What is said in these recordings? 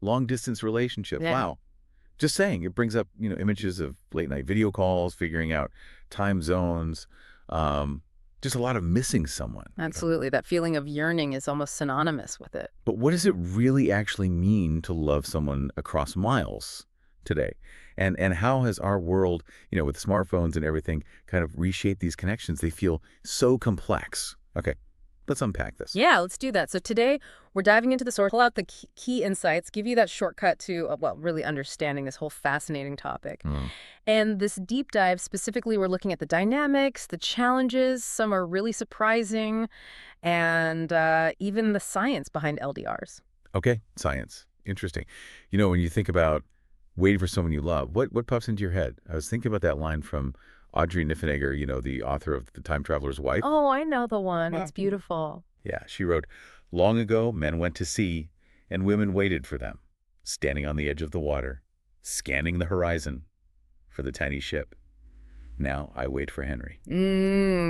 long distance relationships. Yeah. Wow. Just saying, it brings up, images of late night video calls, figuring out time zones, um, just a lot of missing someone. Absolutely. That feeling of yearning is almost synonymous with it. But what does it really actually mean to love someone across miles today? And how has our world, with smartphones and everything, kind of reshaped these connections? They feel so complex. Okay, let's unpack this. Yeah, let's do that. So today we're diving into the source, pull out the key insights, give you that shortcut to, well, really understanding this whole fascinating topic. Mm. And this deep dive, specifically, we're looking at the dynamics, the challenges. Some are really surprising, and even the science behind LDRs. Okay, science. Interesting. When you think about waiting for someone you love, what pops into your head? I was thinking about that line from Audrey Niffenegger, the author of The Time Traveler's Wife. Oh, I know the one. Wow. It's beautiful. Yeah, she wrote, "Long ago, men went to sea, and women waited for them, standing on the edge of the water, scanning the horizon for the tiny ship. Now I wait for Henry."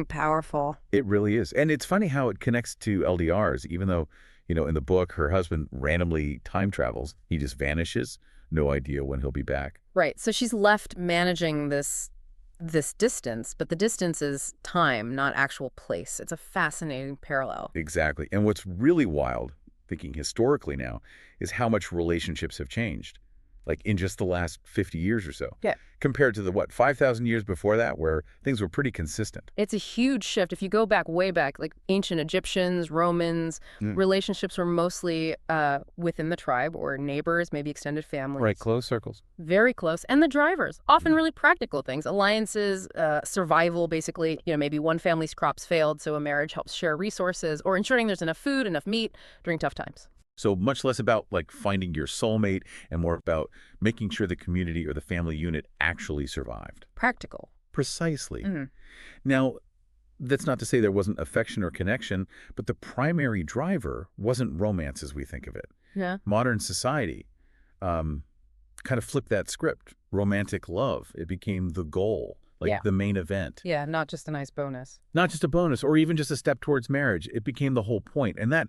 Powerful. It really is. And it's funny how it connects to LDRs, even though, in the book, her husband randomly time travels. He just vanishes. No idea when he'll be back. Right. So she's left managing this distance, but the distance is time, not actual place. It's a fascinating parallel. Exactly. And what's really wild, thinking historically now, is how much relationships have changed, like in just the last 50 years or so. Yeah. Compared to the, 5,000 years before that, where things were pretty consistent. It's a huge shift. If you go back, way back, like ancient Egyptians, Romans, relationships were mostly within the tribe or neighbors, maybe extended families. Right, close circles. Very close. And the drivers, often really practical things. Alliances, survival, basically. Maybe one family's crops failed, so a marriage helps share resources, or ensuring there's enough food, enough meat during tough times. So much less about finding your soulmate and more about making sure the community or the family unit actually survived. Practical. Precisely. Now, that's not to say there wasn't affection or connection, but the primary driver wasn't romance as we think of it. Yeah. Modern society kind of flipped that script. Romantic love, it became the goal, the main event. Yeah, not just a nice bonus. Not just a bonus or even just a step towards marriage. It became the whole point. And that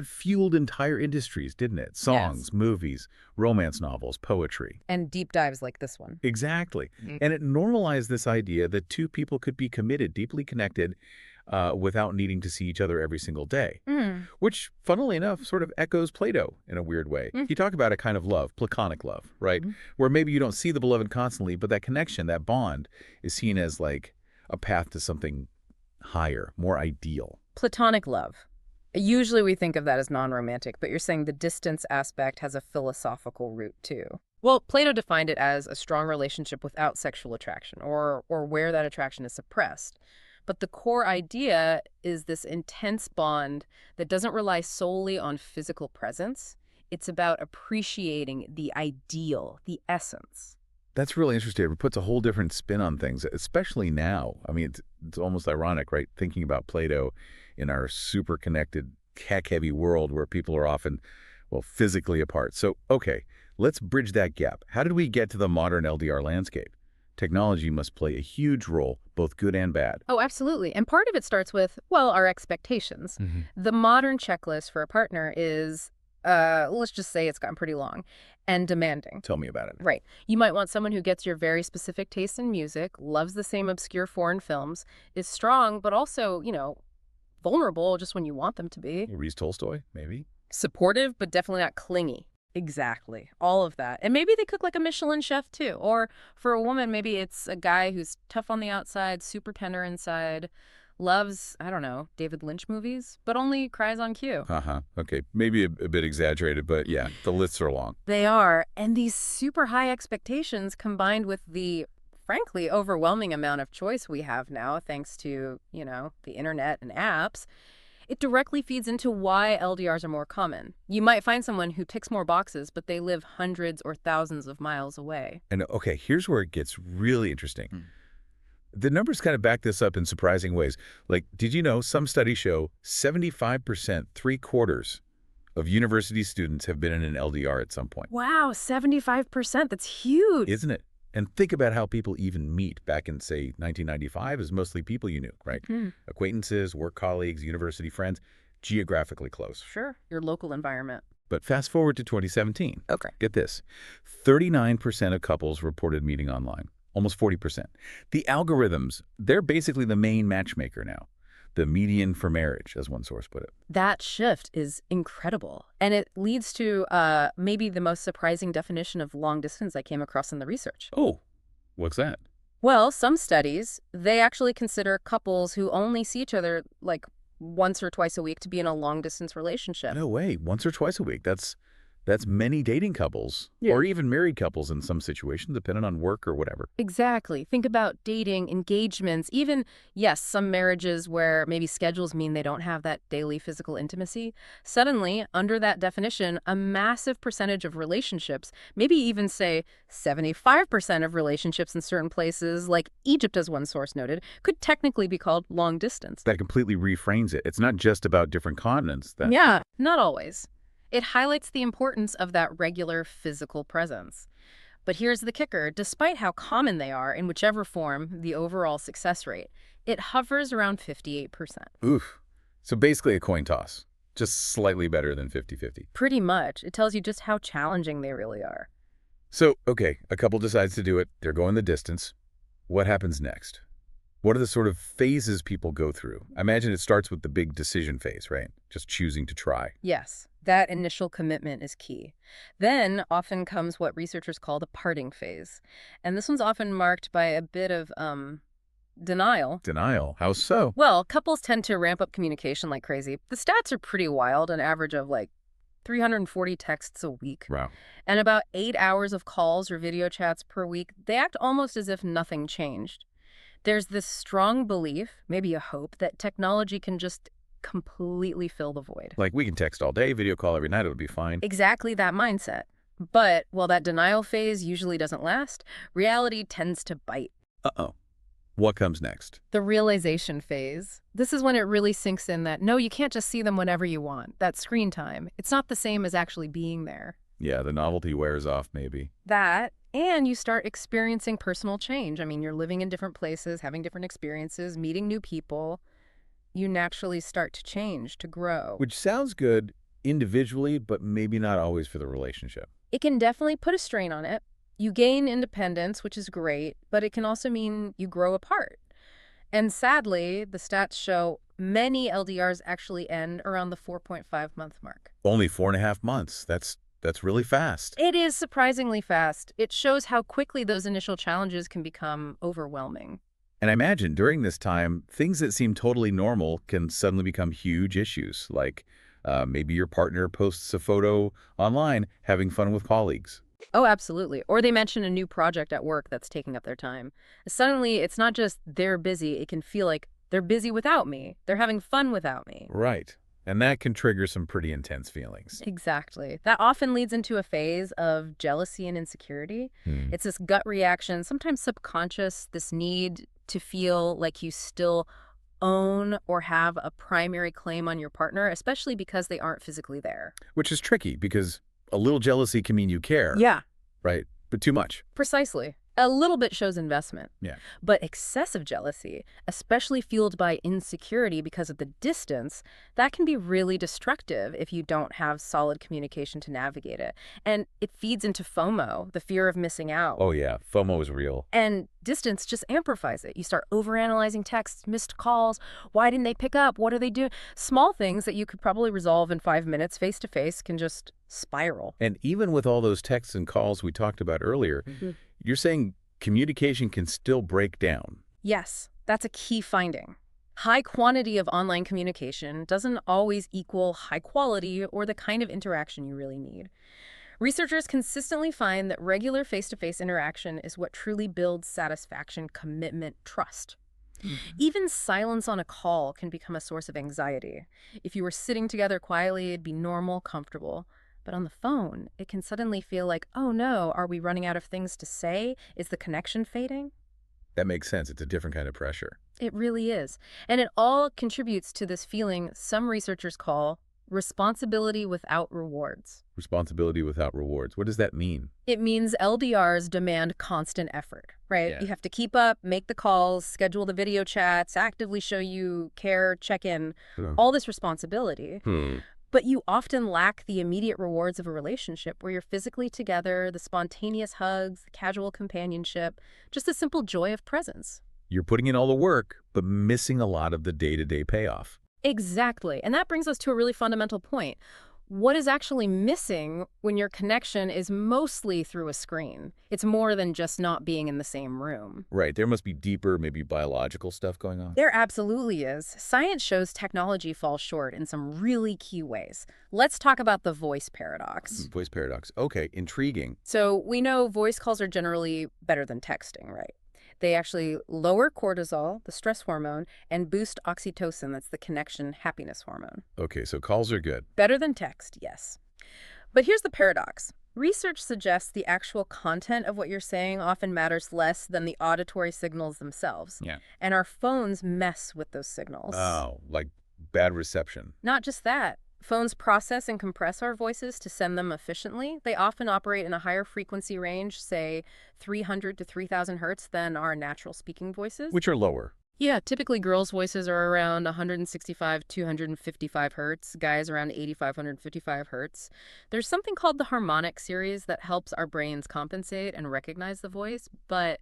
fueled entire industries, didn't it? Songs, movies, romance novels, poetry. And deep dives like this one. Exactly. And it normalized this idea that two people could be committed, deeply connected, without needing to see each other every single day. Which, funnily enough, sort of echoes Plato in a weird way. You talk about a kind of love, platonic love, right? Where maybe you don't see the beloved constantly, but that connection, that bond, is seen as a path to something higher, more ideal. Platonic love. Usually we think of that as non-romantic, but you're saying the distance aspect has a philosophical root too. Well, Plato defined it as a strong relationship without sexual attraction, or where that attraction is suppressed. But the core idea is this intense bond that doesn't rely solely on physical presence. It's about appreciating the ideal, the essence. That's really interesting. It puts a whole different spin on things, especially now. I mean, it's almost ironic, right? Thinking about Plato in our super connected, tech-heavy world where people are often, physically apart. So, okay, let's bridge that gap. How did we get to the modern LDR landscape? Technology must play a huge role, both good and bad. Oh, absolutely. And part of it starts with, our expectations. The modern checklist for a partner is, let's just say it's gotten pretty long and demanding. Tell me about it. Right. You might want someone who gets your very specific taste in music, loves the same obscure foreign films, is strong, but also, vulnerable just when you want them to be. Reads Tolstoy, maybe? Supportive, but definitely not clingy. Exactly. All of that. And maybe they cook like a Michelin chef too. Or for a woman, maybe it's a guy who's tough on the outside, super tender inside, loves, I don't know, David Lynch movies, but only cries on cue. Okay. Maybe a bit exaggerated, but yeah, the lists are long. They are. And these super high expectations combined with the, frankly, overwhelming amount of choice we have now, thanks to, the internet and apps, it directly feeds into why LDRs are more common. You might find someone who ticks more boxes, but they live hundreds or thousands of miles away. And okay, here's where it gets really interesting. The numbers kind of back this up in surprising ways. Did you know some studies show 75%, 3/4 of university students have been in an LDR at some point? Wow, 75%. That's huge. Isn't it? And think about how people even meet. Back in, say, 1995, is mostly people you knew, right? Acquaintances, work colleagues, university friends, geographically close. Sure. Your local environment. But fast forward to 2017. Okay. Get this. 39% of couples reported meeting online. Almost 40%. The algorithms, they're basically the main matchmaker now. The median for marriage, as one source put it. That shift is incredible. And it leads to maybe the most surprising definition of long distance I came across in the research. Oh, what's that? Well, some studies, they actually consider couples who only see each other like once or twice a week to be in a long distance relationship. No way. Once or twice a week. That's many dating couples, Yeah. or even married couples in some situations, depending on work or whatever. Exactly. Think about dating, engagements, even, yes, some marriages where maybe schedules mean they don't have that daily physical intimacy. Suddenly, under that definition, a massive percentage of relationships, maybe even say 75% of relationships in certain places, like Egypt as one source noted, could technically be called long distance. That completely reframes it. It's not just about different continents. Yeah, not always. It highlights the importance of that regular physical presence. But here's the kicker. Despite how common they are, in whichever form, the overall success rate, it hovers around 58%. Oof. So basically a coin toss. Just slightly better than 50-50. Pretty much. It tells you just how challenging they really are. So, okay, a couple decides to do it. They're going the distance. What happens next? What are the sort of phases people go through? I imagine it starts with the big decision phase, right? Just choosing to try. Yes, that initial commitment is key. Then often comes what researchers call the parting phase. And this one's often marked by a bit of denial. Denial. How so? Well, couples tend to ramp up communication like crazy. The stats are pretty wild, an average of like 340 texts a week. Wow. And about 8 hours of calls or video chats per week. They act almost as if nothing changed. There's this strong belief, maybe a hope, that technology can just completely fill the void. Like, we can text all day, video call every night, it'll be fine. Exactly that mindset. But while that denial phase usually doesn't last, reality tends to bite. Uh-oh. What comes next? The realization phase. This is when it really sinks in that, no, you can't just see them whenever you want. That screen time, it's not the same as actually being there. Yeah, the novelty wears off, maybe. That, and you start experiencing personal change. I mean, you're living in different places, having different experiences, meeting new people. You naturally start to change, to grow. Which sounds good individually, but maybe not always for the relationship. It can definitely put a strain on it. You gain independence, which is great, but it can also mean you grow apart. And sadly, the stats show many LDRs actually end around the 4.5-month mark. Only 4.5 months. That's really fast. It is surprisingly fast. It shows how quickly those initial challenges can become overwhelming. And I imagine during this time, things that seem totally normal can suddenly become huge issues, like maybe your partner posts a photo online having fun with colleagues. Oh, absolutely. Or they mention a new project at work that's taking up their time. Suddenly, it's not just they're busy. It can feel like they're busy without me. They're having fun without me. Right. And that can trigger some pretty intense feelings. Exactly. That often leads into a phase of jealousy and insecurity. It's this gut reaction, sometimes subconscious, this need to feel like you still own or have a primary claim on your partner, especially because they aren't physically there. Which is tricky because a little jealousy can mean you care. Yeah. Right? But too much. Precisely. A little bit shows investment. Yeah. But excessive jealousy, especially fueled by insecurity because of the distance, that can be really destructive if you don't have solid communication to navigate it. And it feeds into FOMO, the fear of missing out. Oh, yeah. FOMO is real. And distance just amplifies it. You start overanalyzing texts, missed calls. Why didn't they pick up? What are they doing? Small things that you could probably resolve in 5 minutes face-to-face can just spiral. And even with all those texts and calls we talked about earlier, you're saying communication can still break down. Yes, that's a key finding. High quantity of online communication doesn't always equal high quality or the kind of interaction you really need. Researchers consistently find that regular face-to-face interaction is what truly builds satisfaction, commitment, trust. Even silence on a call can become a source of anxiety. If you were sitting together quietly, it'd be normal, comfortable. But on the phone, it can suddenly feel like, oh no, are we running out of things to say? Is the connection fading? That makes sense. It's a different kind of pressure. It really is. And it all contributes to this feeling some researchers call responsibility without rewards. Responsibility without rewards. What does that mean? It means LDRs demand constant effort, right? Yeah. You have to keep up, make the calls, schedule the video chats, actively show you care, check in, all this responsibility. But you often lack the immediate rewards of a relationship where you're physically together, the spontaneous hugs, the casual companionship, just the simple joy of presence. You're putting in all the work, but missing a lot of the day-to-day payoff. Exactly. And that brings us to a really fundamental point. What is actually missing when your connection is mostly through a screen? It's more than just not being in the same room. Right. There must be deeper, maybe biological stuff going on. There absolutely is. Science shows technology falls short in some really key ways. Let's talk about the voice paradox. Voice paradox. Okay, intriguing. So we know voice calls are generally better than texting, right? They actually lower cortisol, the stress hormone, and boost oxytocin, that's the connection happiness hormone. Okay, so calls are good. Better than text, yes. But here's the paradox. Research suggests the actual content of what you're saying often matters less than the auditory signals themselves. Yeah. And our phones mess with those signals. Oh, like bad reception. Not just that. Phones process and compress our voices to send them efficiently. They often operate in a higher frequency range, say 300 to 3,000 hertz, than our natural speaking voices. Which are lower. Yeah, typically girls' voices are around 165, 255 hertz, guys around 8,555 hertz. There's something called the harmonic series that helps our brains compensate and recognize the voice, but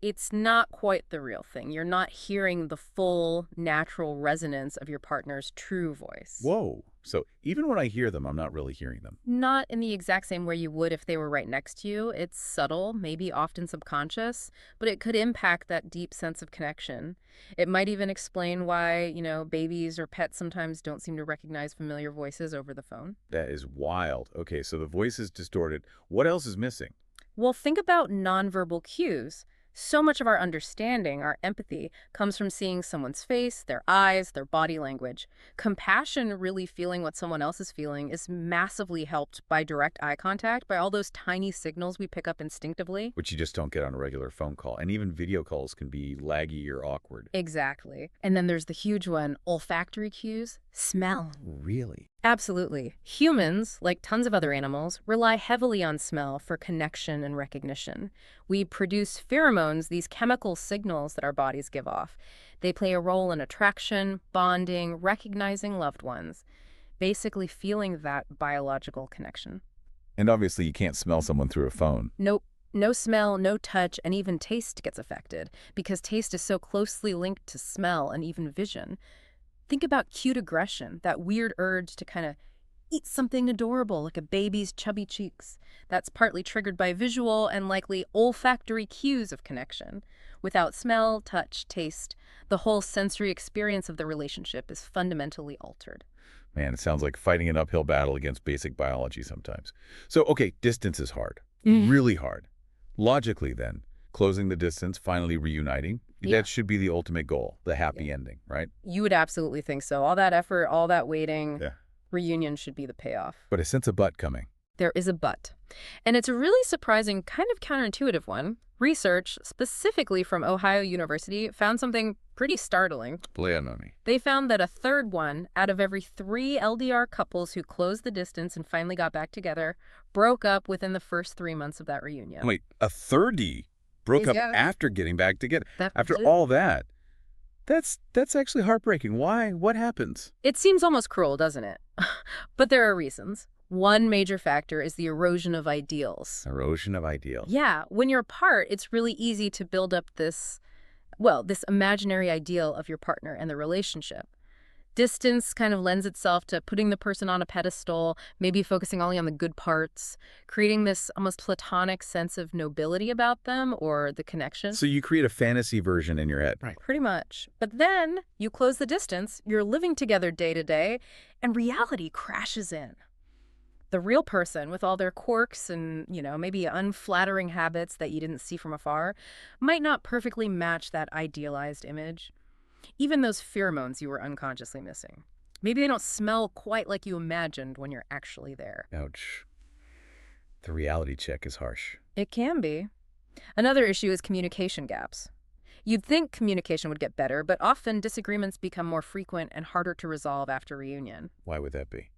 it's not quite the real thing. You're not hearing the full natural resonance of your partner's true voice. Whoa. So even when I hear them, I'm not really hearing them. Not in the exact same way you would if they were right next to you. It's subtle, maybe often subconscious, but it could impact that deep sense of connection. It might even explain why, babies or pets sometimes don't seem to recognize familiar voices over the phone. That is wild. Okay, so the voice is distorted. What else is missing? Well, think about nonverbal cues. So much of our understanding, our empathy, comes from seeing someone's face, their eyes, their body language. Compassion, really feeling what someone else is feeling, is massively helped by direct eye contact, by all those tiny signals we pick up instinctively. Which you just don't get on a regular phone call. And even video calls can be laggy or awkward. Exactly. And then there's the huge one, olfactory cues, smell. Really? Absolutely. Humans, like tons of other animals, rely heavily on smell for connection and recognition. We produce pheromones, these chemical signals that our bodies give off. They play a role in attraction, bonding, recognizing loved ones, basically feeling that biological connection. And obviously you can't smell someone through a phone. Nope. No smell, no touch, and even taste gets affected because taste is so closely linked to smell and even vision. Think about cute aggression, that weird urge to kind of eat something adorable like a baby's chubby cheeks. That's partly triggered by visual and likely olfactory cues of connection. Without smell, touch, taste, the whole sensory experience of the relationship is fundamentally altered. Man, it sounds like fighting an uphill battle against basic biology sometimes. So, okay, distance is hard. Really hard. Logically, then, closing the distance, finally reuniting, that should be the ultimate goal, the happy ending, right? You would absolutely think so. All that effort, all that waiting, reunion should be the payoff. But I sense a but coming. There is a but. And it's a really surprising, kind of counterintuitive one. Research, specifically from Ohio University, found something pretty startling. Lay it on me. They found that a third one out of every 3 LDR couples who closed the distance and finally got back together broke up within the first 3 months of that reunion. Wait, a thirdie broke up after getting back together. After all that. That's actually heartbreaking. Why? What happens? It seems almost cruel, doesn't it? But there are reasons. One major factor is the erosion of ideals. Erosion of ideals. Yeah, when you're apart, it's really easy to build up this imaginary ideal of your partner and the relationship. Distance kind of lends itself to putting the person on a pedestal, maybe focusing only on the good parts, creating this almost platonic sense of nobility about them or the connection. So you create a fantasy version in your head. Right. Pretty much. But then you close the distance, you're living together day to day, and reality crashes in. The real person, with all their quirks and, maybe unflattering habits that you didn't see from afar, might not perfectly match that idealized image. Even those pheromones you were unconsciously missing. Maybe they don't smell quite like you imagined when you're actually there. Ouch. The reality check is harsh. It can be. Another issue is communication gaps. You'd think communication would get better, but often disagreements become more frequent and harder to resolve after reunion. Why would that be?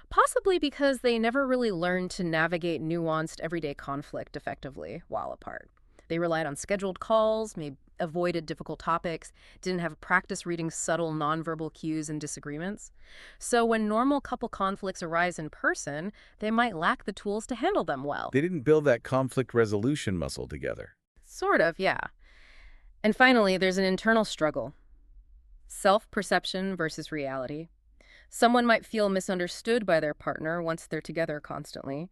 Possibly because they never really learned to navigate nuanced everyday conflict effectively while apart. They relied on scheduled calls, avoided difficult topics, didn't have practice reading subtle nonverbal cues and disagreements. So when normal couple conflicts arise in person, they might lack the tools to handle them well. They didn't build that conflict resolution muscle together. Sort of, yeah. And finally, there's an internal struggle. Self-perception versus reality. Someone might feel misunderstood by their partner once they're together constantly,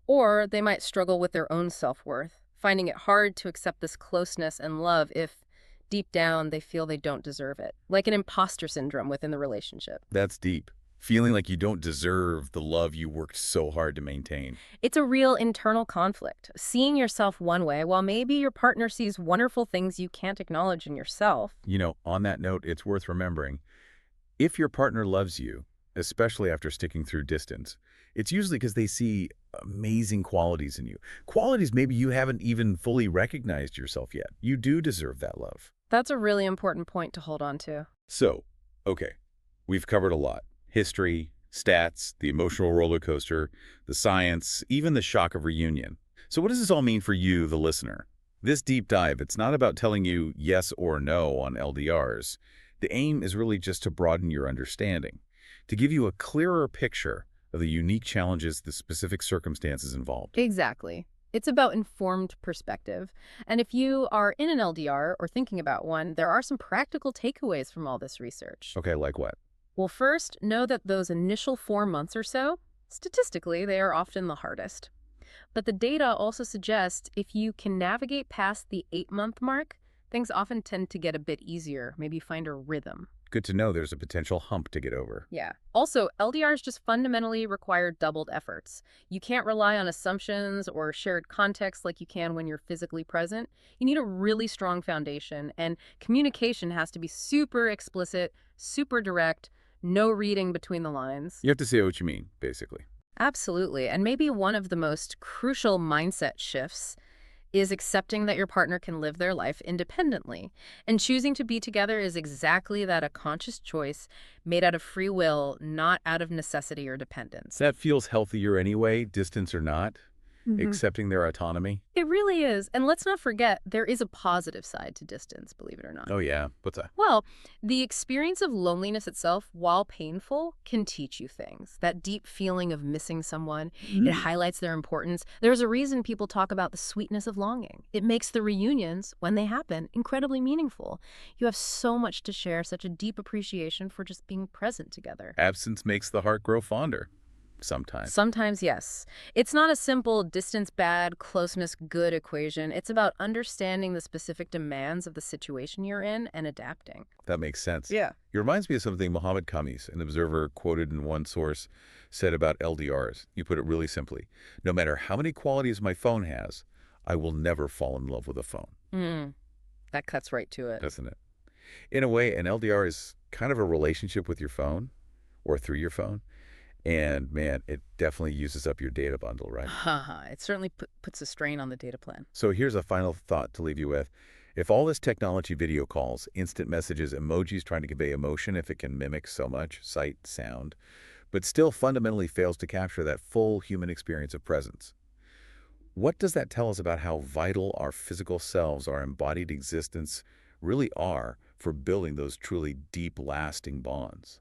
or they might struggle with their own self-worth, finding it hard to accept this closeness and love if, deep down, they feel they don't deserve it, like an imposter syndrome within the relationship. That's deep. Feeling like you don't deserve the love you worked so hard to maintain. It's a real internal conflict, seeing yourself one way while maybe your partner sees wonderful things you can't acknowledge in yourself. On that note, it's worth remembering, if your partner loves you, especially after sticking through distance, it's usually because they see amazing qualities in you. Qualities maybe you haven't even fully recognized yourself yet. You do deserve that love. That's a really important point to hold on to. So, okay, we've covered a lot. History, stats, the emotional roller coaster, the science, even the shock of reunion. So what does this all mean for you, the listener? This deep dive, it's not about telling you yes or no on LDRs. The aim is really just to broaden your understanding, to give you a clearer picture of the unique challenges, the specific circumstances involved. Exactly. It's about informed perspective. And if you are in an LDR or thinking about one, there are some practical takeaways from all this research. Okay, like what? Well, first, know that those initial 4 months or so, statistically, they are often the hardest. But the data also suggests if you can navigate past the 8-month mark, things often tend to get a bit easier, maybe find a rhythm. Good to know there's a potential hump to get over. Yeah. Also, LDRs just fundamentally require doubled efforts. You can't rely on assumptions or shared context like you can when you're physically present. You need a really strong foundation, and communication has to be super explicit, super direct, no reading between the lines. You have to say what you mean, basically. Absolutely. And maybe one of the most crucial mindset shifts is accepting that your partner can live their life independently. And choosing to be together is exactly that, a conscious choice made out of free will, not out of necessity or dependence. That feels healthier anyway, distance or not, accepting their autonomy. It really is. And let's not forget, there is a positive side to distance, believe it or not. Oh yeah, what's that? Well, the experience of loneliness itself, while painful, can teach you things. That deep feeling of missing someone, it highlights their importance. There's a reason people talk about the sweetness of longing. It makes the reunions, when they happen, incredibly meaningful. You have so much to share, such a deep appreciation for just being present together. Absence makes the heart grow fonder. Sometimes. Sometimes, yes. It's not a simple distance bad, closeness good equation. It's about understanding the specific demands of the situation you're in and adapting. That makes sense. Yeah. It reminds me of something Mohammed Khamis, an observer quoted in one source, said about LDRs. You put it really simply. No matter how many qualities my phone has, I will never fall in love with a phone. That cuts right to it. Doesn't it? In a way, an LDR is kind of a relationship with your phone or through your phone. And man, it definitely uses up your data bundle, right? It certainly puts a strain on the data plan. So here's a final thought to leave you with. If all this technology, video calls, instant messages, emojis trying to convey emotion, if it can mimic so much, sight, sound, but still fundamentally fails to capture that full human experience of presence, what does that tell us about how vital our physical selves, our embodied existence, really are for building those truly deep, lasting bonds?